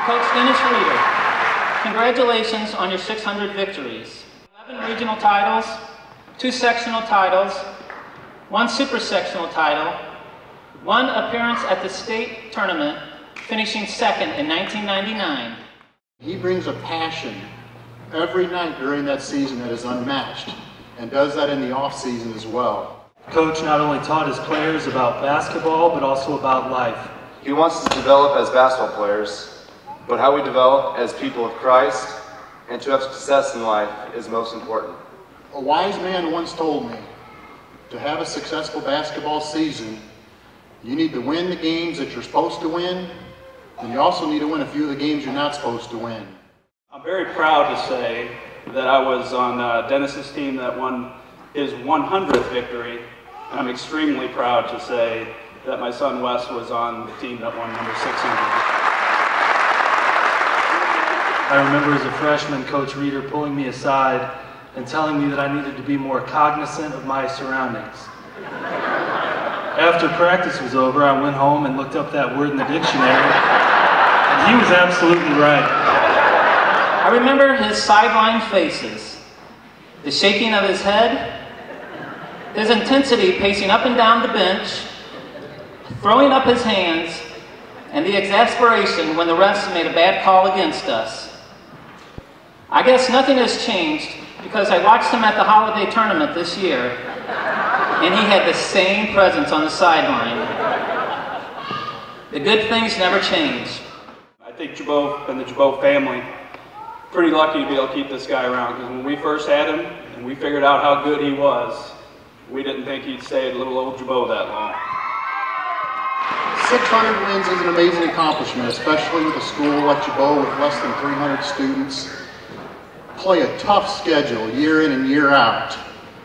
Coach Dennis Rueter, congratulations on your 600 victories. 11 regional titles, 2 sectional titles, 1 super sectional title, 1 appearance at the state tournament, finishing second in 1999. He brings a passion every night during that season that is unmatched, and does that in the off season as well. Coach not only taught his players about basketball, but also about life. He wants us to develop as basketball players, but how we develop as people of Christ and to have success in life is most important. A wise man once told me, to have a successful basketball season, you need to win the games that you're supposed to win, and you also need to win a few of the games you're not supposed to win. I'm very proud to say that I was on Dennis's team that won his 100th victory, and I'm extremely proud to say that my son Wes was on the team that won number 600. I remember as a freshman, Coach Rueter pulling me aside and telling me that I needed to be more cognizant of my surroundings. After practice was over, I went home and looked up that word in the dictionary, and he was absolutely right. I remember his sideline faces, the shaking of his head, his intensity pacing up and down the bench, throwing up his hands, and the exasperation when the refs made a bad call against us. I guess nothing has changed because I watched him at the holiday tournament this year, and he had the same presence on the sideline. The good things never change. I think Gibault and the Gibault family pretty lucky to be able to keep this guy around, because when we first had him and we figured out how good he was, we didn't think he'd stay at little old Gibault that long. 600 wins is an amazing accomplishment, especially with a school like Gibault with less than 300 students. Play a tough schedule year in and year out.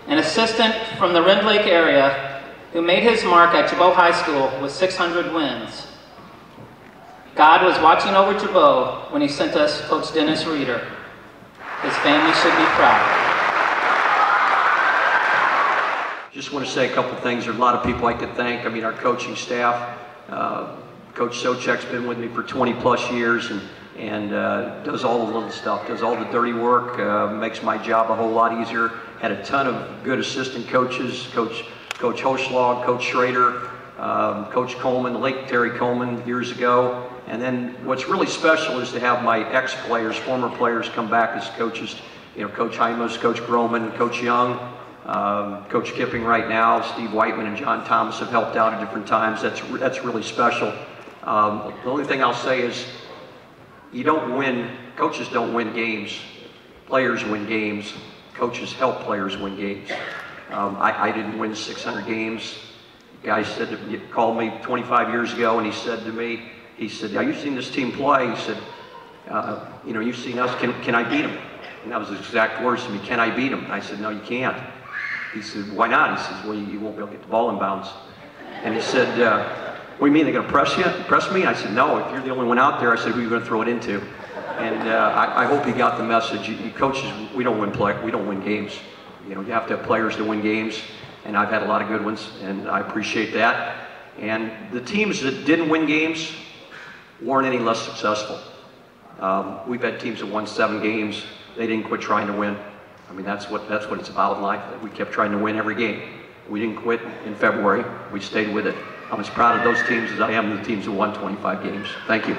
An assistant from the Rend Lake area who made his mark at Gibault High School with 600 wins. God was watching over Gibault when he sent us Coach Dennis Rueter. His family should be proud. Just want to say a couple things. There's a lot of people I could thank. I mean, our coaching staff. Coach Sochek's been with me for 20 plus years and does all the little stuff, does all the dirty work, makes my job a whole lot easier. Had a ton of good assistant coaches, Coach Hoschlag, Coach Schrader, Coach Coleman, Lake Terry Coleman years ago. And then what's really special is to have my ex-players, former players come back as coaches. You know, Coach Hymus, Coach Groman, Coach Young, Coach Kipping right now, Steve Whiteman and John Thomas have helped out at different times. That's really special. The only thing I'll say is you don't win, coaches don't win games. Players win games. Coaches help players win games. I didn't win 600 games. The guy called me 25 years ago and he said to me, he said, "Have you seen this team play?" He said, "You know, you've seen us, can I beat them?" And that was his exact words to me, "Can I beat them?" And I said, "No, you can't." He said, "Why not?" He says, "Well, you won't be able to get the ball in bounds." And he said, "What do you mean, they're going to press me?" I said, "No, if you're the only one out there," I said, "who are you going to throw it into?" And I hope he got the message. You coaches, we don't win games. You know, you have to have players to win games, and I've had a lot of good ones, and I appreciate that. And the teams that didn't win games weren't any less successful. We've had teams that won 7 games. They didn't quit trying to win. I mean, that's what it's about in life. That we kept trying to win every game. We didn't quit in February. We stayed with it. I'm as proud of those teams as I am of the teams that won 25 games. Thank you.